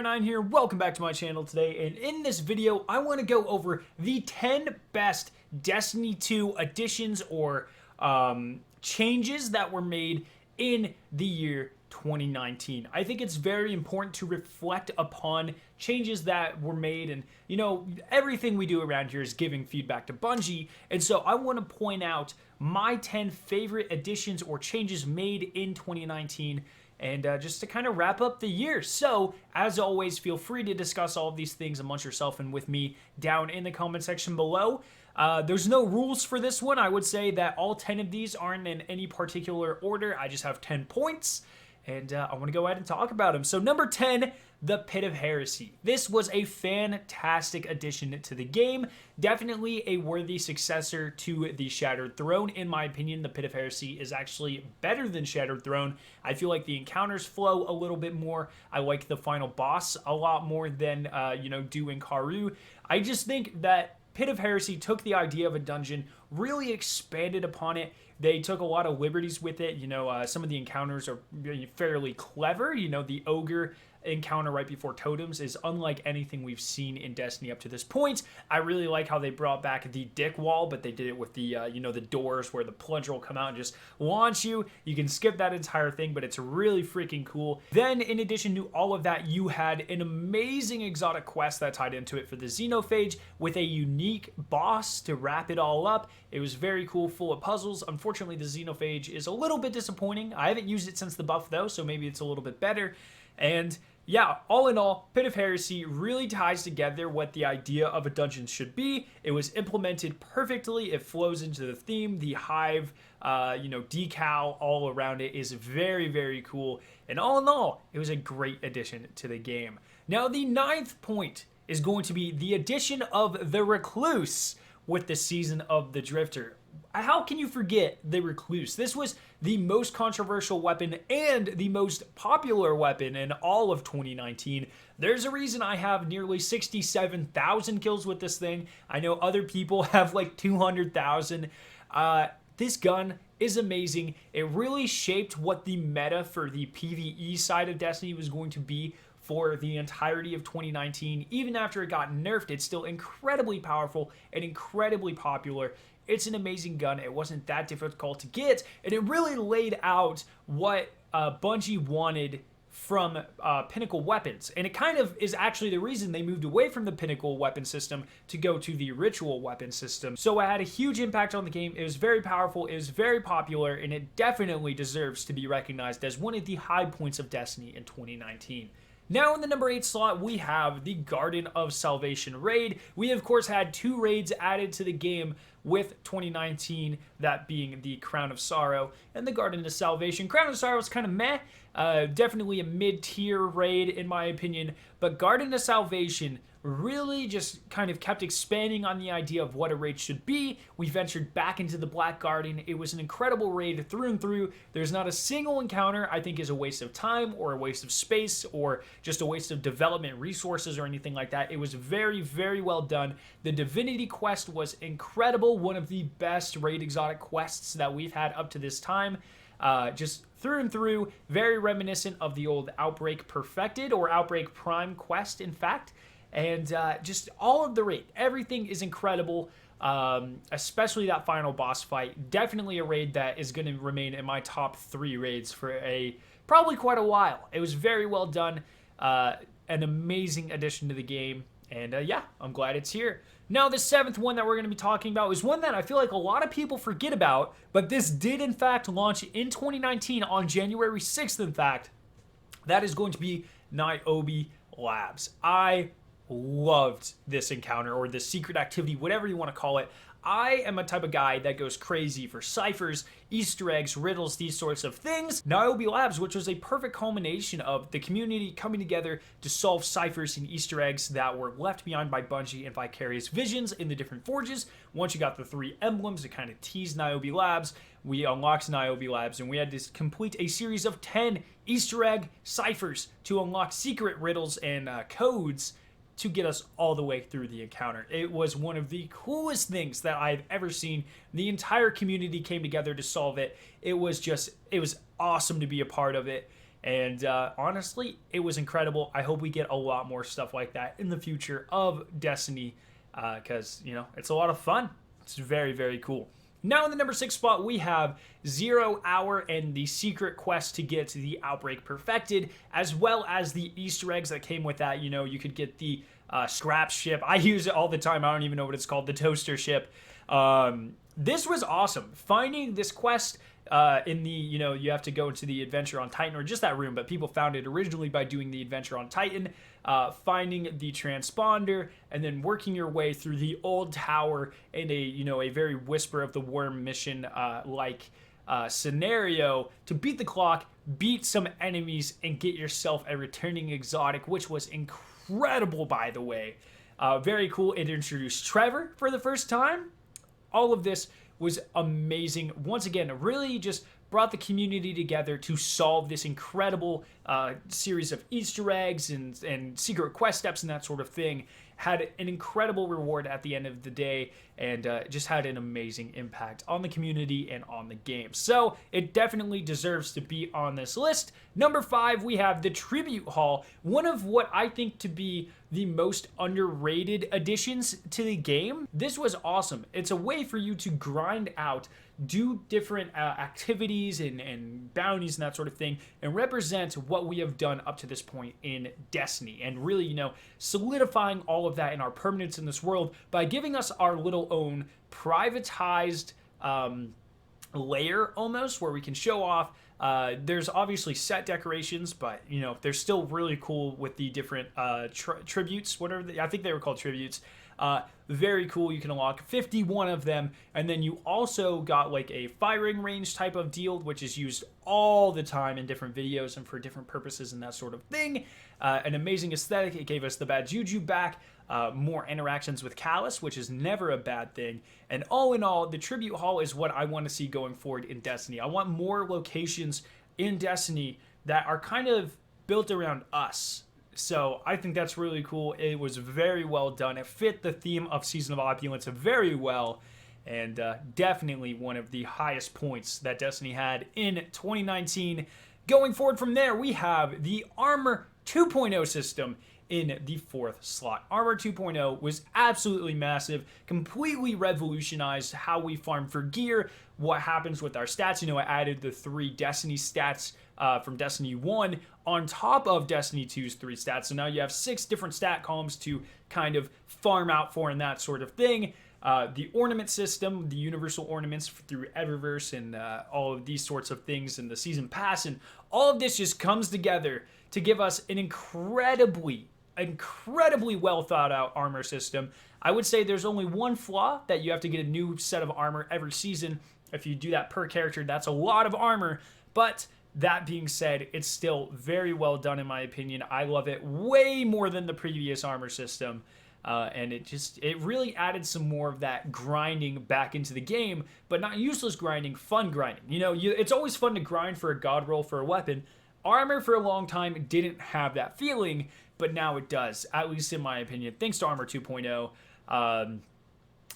2's here. Welcome back to my channel today, and in this video I want to go over the 10 best Destiny 2 additions or changes that were made in the year 2019. I think it's very important to reflect upon changes that were made, and you know, everything we do around here is giving feedback to Bungie, and so I want to point out my 10 favorite additions or changes made in 2019, and just to kind of wrap up the year. So, as always, feel free to discuss all of these things amongst yourself and with me down in the comment section below. There's no rules for this one. I would say that all 10 of these aren't in any particular order. I just have 10 points, and I want to go ahead and talk about them. So number 10, the Pit of Heresy. This was a fantastic addition to the game. Definitely a worthy successor to the Shattered Throne. In my opinion, the Pit of Heresy is actually better than Shattered Throne. I feel like the encounters flow a little bit more. I like the final boss a lot more than, do in Karoo. I just think that Pit of Heresy took the idea of a dungeon, really expanded upon it. They took a lot of liberties with it. Some of the encounters are fairly clever. The ogre encounter right before totems is unlike anything we've seen in Destiny up to this point. I really like how they brought back the dick wall, but they did it with the the doors where the plunger will come out and just launch you. You can skip that entire thing, but it's really freaking cool. Then in addition to all of that, you had an amazing exotic quest that tied into it for the Xenophage with a unique boss to wrap it all up. It was very cool, full of puzzles. Unfortunately, the Xenophage is a little bit disappointing. I haven't used it since the buff though, so maybe it's a little bit better. And yeah, all in all, Pit of Heresy really ties together what the idea of a dungeon should be. It was implemented perfectly. It flows into the theme. The hive, decal all around it is very, very cool. And all in all, it was a great addition to the game. Now, the 9th point is going to be the addition of the Recluse with the Season of the Drifter. How can you forget the Recluse? This was the most controversial weapon and the most popular weapon in all of 2019. There's a reason I have nearly 67,000 kills with this thing. I know other people have like 200,000. This gun is amazing. It really shaped what the meta for the PvE side of Destiny was going to be for the entirety of 2019. Even after it got nerfed, it's still incredibly powerful and incredibly popular. It's an amazing gun. It wasn't that difficult to get, and it really laid out what Bungie wanted from Pinnacle weapons. And it kind of is actually the reason they moved away from the Pinnacle weapon system to go to the Ritual weapon system. So it had a huge impact on the game. It was very powerful, it was very popular, and it definitely deserves to be recognized as one of the high points of Destiny in 2019. Now in the number 8 slot, we have the Garden of Salvation raid. We of course had 2 raids added to the game with 2019, that being the Crown of Sorrow and the Garden of Salvation. Crown of Sorrow is kind of meh, definitely a mid-tier raid in my opinion, but Garden of Salvation really just kind of kept expanding on the idea of what a raid should be. We ventured back into the Black Garden. It was an incredible raid through and through. There's not a single encounter I think is a waste of time or a waste of space or just a waste of development resources or anything like that. It was very, very well done. The Divinity quest was incredible. One of the best raid exotic quests that we've had up to this time. Just through and through, very reminiscent of the old Outbreak Perfected or Outbreak Prime quest, in fact. And just all of the raid, everything is incredible, especially that final boss fight. Definitely a raid that is going to remain in my top 3 raids for probably quite a while. It was very well done, an amazing addition to the game, and yeah, I'm glad it's here. Now the 7th one that we're going to be talking about is one that I feel like a lot of people forget about, but this did in fact launch in 2019 on January 6th, in fact. That is going to be Niobe Labs. I loved this encounter, or this secret activity, whatever you want to call it. I am a type of guy that goes crazy for ciphers, Easter eggs, riddles, these sorts of things. Niobe Labs, which was a perfect culmination of the community coming together to solve ciphers and Easter eggs that were left behind by Bungie and Vicarious Visions in the different forges. Once you got the 3 emblems to kind of tease Niobe Labs, we unlocked Niobe Labs, and we had to complete a series of 10 Easter egg ciphers to unlock secret riddles and codes to get us all the way through the encounter. It was one of the coolest things that I've ever seen. The entire community came together to solve it. It was awesome to be a part of it. And honestly, it was incredible. I hope we get a lot more stuff like that in the future of Destiny, because, you know, it's a lot of fun. It's very, very cool. Now in the number 6 spot, we have 0 Hour and the secret quest to get the Outbreak perfected, as well as the Easter eggs that came with that. You know, you could get the scrap ship. I use it all the time. I don't even know what it's called. The toaster ship. This was awesome. Finding this quest in the, you know, you have to go into the adventure on Titan, or just that room, but people found it originally by doing the adventure on Titan, finding the transponder, and then working your way through the old tower in a, you know, a very Whisper of the Worm mission scenario to beat the clock, beat some enemies, and get yourself a returning exotic, which was incredible, by the way. Very cool. It introduced Trevor for the first time. All of this was amazing. Once again, really just brought the community together to solve this incredible series of Easter eggs and secret quest steps and that sort of thing. Had an incredible reward at the end of the day, and just had an amazing impact on the community and on the game. So it definitely deserves to be on this list. Number 5, we have the Tribute Hall, one of what I think to be the most underrated additions to the game. This was awesome. It's a way for you to grind out, do different activities and bounties and that sort of thing, and represent what we have done up to this point in Destiny, and really, you know, solidifying all of that in our permanence in this world by giving us our little own privatized layer almost, where we can show off. There's obviously set decorations, but, you know, they're still really cool with the different tributes, whatever I think they were called tributes. Very cool. You can unlock 51 of them, and then you also got like a firing range type of deal, which is used all the time in different videos and for different purposes and that sort of thing. An amazing aesthetic. It gave us the bad juju back, more interactions with Callus, which is never a bad thing. And all in all, the Tribute Hall is what I want to see going forward in Destiny. I want more locations in Destiny that are kind of built around us. So I think that's really cool. It was very well done. It fit the theme of Season of Opulence very well, and definitely one of the highest points that Destiny had in 2019. Going forward from there, we have the Armor 2.0 system in the 4th slot. Armor 2.0 was absolutely massive, completely revolutionized how we farm for gear, what happens with our stats. You know, it added the 3 Destiny stats from Destiny 1 on top of Destiny 2's 3 stats. So now you have 6 different stat columns to kind of farm out for and that sort of thing. The ornament system, the universal ornaments through Eververse and all of these sorts of things, and the season pass, and all of this just comes together to give us an incredibly well thought out armor system. I would say there's only one flaw, that you have to get a new set of armor every season. If you do that per character, that's a lot of armor, but that being said, it's still very well done in my opinion. I love it way more than the previous armor system. And it really added some more of that grinding back into the game, but not useless grinding, fun grinding. You know, it's always fun to grind for a god roll for a weapon. Armor for a long time didn't have that feeling, but now it does, at least in my opinion, thanks to Armor 2.0.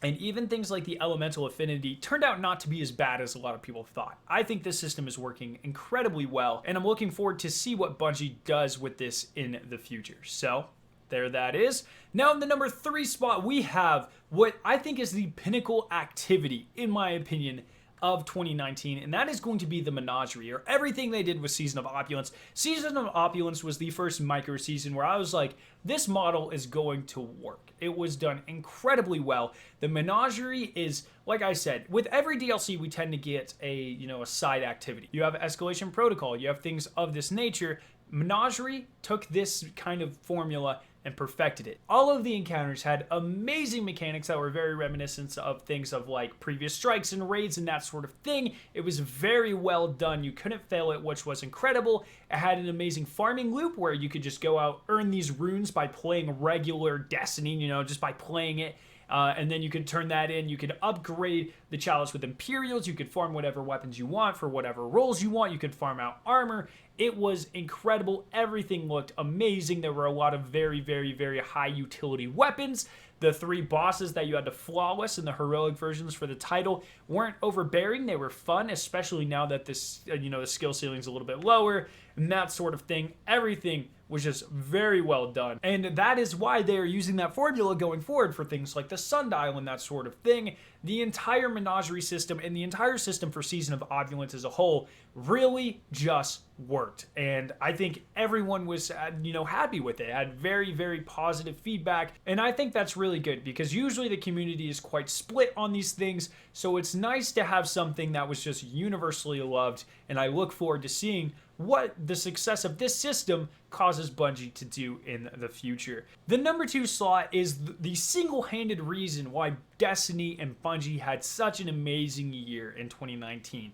And even things like the elemental affinity turned out not to be as bad as a lot of people thought. I think this system is working incredibly well, and I'm looking forward to see what Bungie does with this in the future. So there that is. Now in the number 3 spot, we have what I think is the pinnacle activity, in my opinion, of 2019, and that is going to be the Menagerie, or everything they did with Season of Opulence. Season of Opulence was the first micro season where I was like, this model is going to work. It was done incredibly well. The Menagerie is, like I said, with every DLC we tend to get a side activity. You have Escalation Protocol, you have things of this nature. Menagerie took this kind of formula and perfected it. All of the encounters had amazing mechanics that were very reminiscent of things of like previous strikes and raids and that sort of thing. It was very well done. You couldn't fail it, which was incredible. It had an amazing farming loop where you could just go out, earn these runes by playing regular Destiny, just by playing it. And then you could turn that in. You could upgrade the Chalice with Imperials. You could farm whatever weapons you want for whatever roles you want. You could farm out armor. It was incredible. Everything looked amazing. There were a lot of very, very, very high utility weapons. The 3 bosses that you had to flawless in the heroic versions for the title weren't overbearing. They were fun, especially now that this, the skill ceiling's a little bit lower and that sort of thing. Everything was just very well done. And that is why they are using that formula going forward for things like the sundial and that sort of thing. The entire menagerie system and the entire system for Season of Opulence as a whole really just worked. And I think everyone was, happy with it. It had very, very positive feedback. And I think that's really good because usually the community is quite split on these things. So it's nice to have something that was just universally loved. And I look forward to seeing what the success of this system causes Bungie to do in the future. The number 2 slot is the single-handed reason why Destiny and Bungie had such an amazing year in 2019.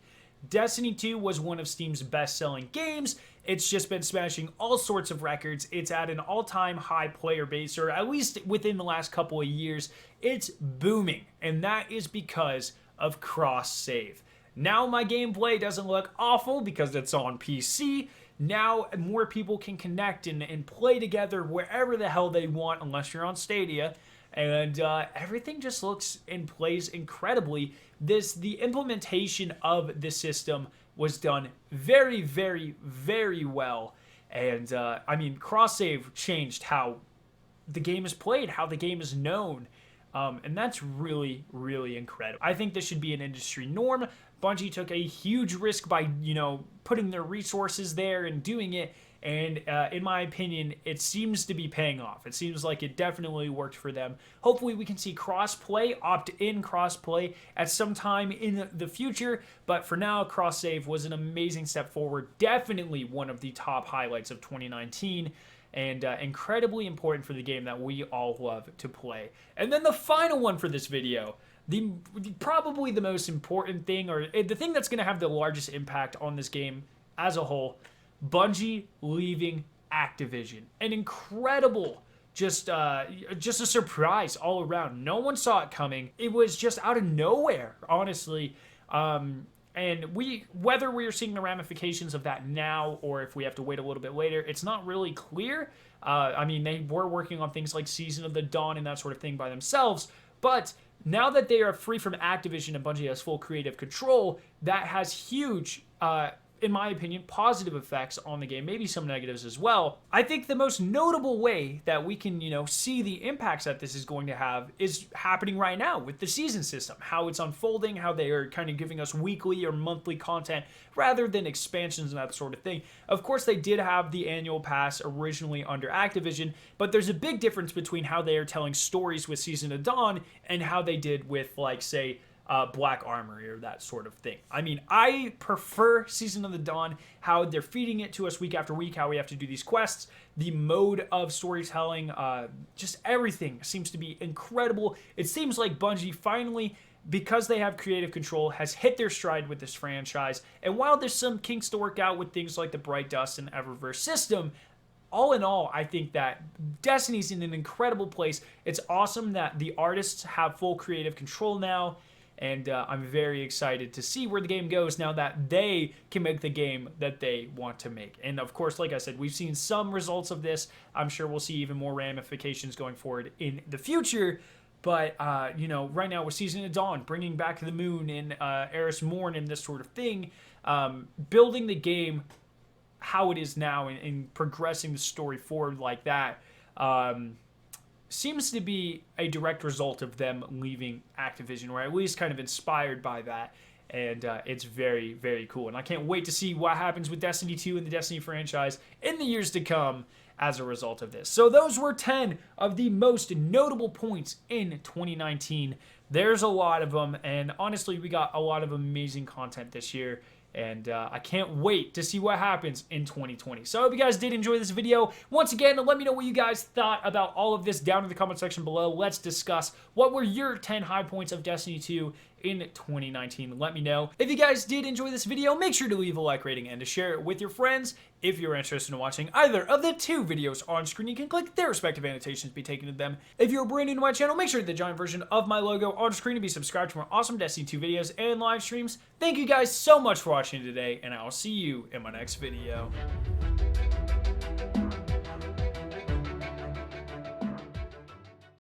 Destiny 2 was one of Steam's best-selling games. It's just been smashing all sorts of records. It's at an all-time high player base, or at least within the last couple of years. It's booming, and that is because of cross-save. Now my gameplay doesn't look awful because it's on PC. Now more people can connect and play together wherever the hell they want, unless you're on Stadia. And everything just looks and plays incredibly. The implementation of the system was done very, very, very well. And cross-save changed how the game is played, how the game is known. And that's really, really incredible. I think this should be an industry norm. Bungie took a huge risk by, putting their resources there and doing it. And in my opinion, it seems to be paying off. It seems like it definitely worked for them. Hopefully we can see cross-play, opt-in cross-play at some time in the future. But for now, cross-save was an amazing step forward. Definitely one of the top highlights of 2019. And incredibly important for the game that we all love to play. And then the final one for this video, probably the most important thing, or the thing that's going to have the largest impact on this game as a whole, Bungie leaving Activision. An incredible, just a surprise all around. No one saw it coming. It was just out of nowhere, honestly. And whether we are seeing the ramifications of that now or if we have to wait a little bit later, it's not really clear. They were working on things like Season of the Dawn and that sort of thing by themselves, but now that they are free from Activision and Bungie has full creative control, that has huge, in my opinion, positive effects on the game, maybe some negatives as well. I think the most notable way that we can, see the impacts that this is going to have is happening right now with the season system, how it's unfolding, how they are kind of giving us weekly or monthly content rather than expansions and that sort of thing. Of course, they did have the annual pass originally under Activision, but there's a big difference between how they are telling stories with Season of Dawn and how they did with, like, say, Black Armory or that sort of thing. I prefer Season of the Dawn, how they're feeding it to us week after week, how we have to do these quests, the mode of storytelling, just everything seems to be incredible. It seems like Bungie finally, because they have creative control, has hit their stride with this franchise. And while there's some kinks to work out with things like the Bright Dust and Eververse system, all in all, I think that Destiny's in an incredible place. It's awesome that the artists have full creative control now. And I'm very excited to see where the game goes now that they can make the game that they want to make. And of course, like I said, we've seen some results of this. I'm sure we'll see even more ramifications going forward in the future. But, right now with Season of Dawn, bringing back the moon and Eris Morn and this sort of thing, building the game how it is now and progressing the story forward like that, seems to be a direct result of them leaving Activision, or at least kind of inspired by that. And it's very, very cool. And I can't wait to see what happens with Destiny 2 and the Destiny franchise in the years to come as a result of this. So those were 10 of the most notable points in 2019. There's a lot of them, and honestly, we got a lot of amazing content this year. And I can't wait to see what happens in 2020. So I hope you guys did enjoy this video. Once again, let me know what you guys thought about all of this down in the comment section below. Let's discuss what were your 10 high points of Destiny 2 in 2019? Let me know. If you guys did enjoy this video, make sure to leave a like rating and to share it with your friends. If you're interested in watching either of the 2 videos on screen, you can click their respective annotations to be taken to them. If you're brand new to my channel, make sure to hit the giant version of my logo on screen to be subscribed to more awesome Destiny 2 videos and live streams. Thank you guys so much for watching today, and I will see you in my next video.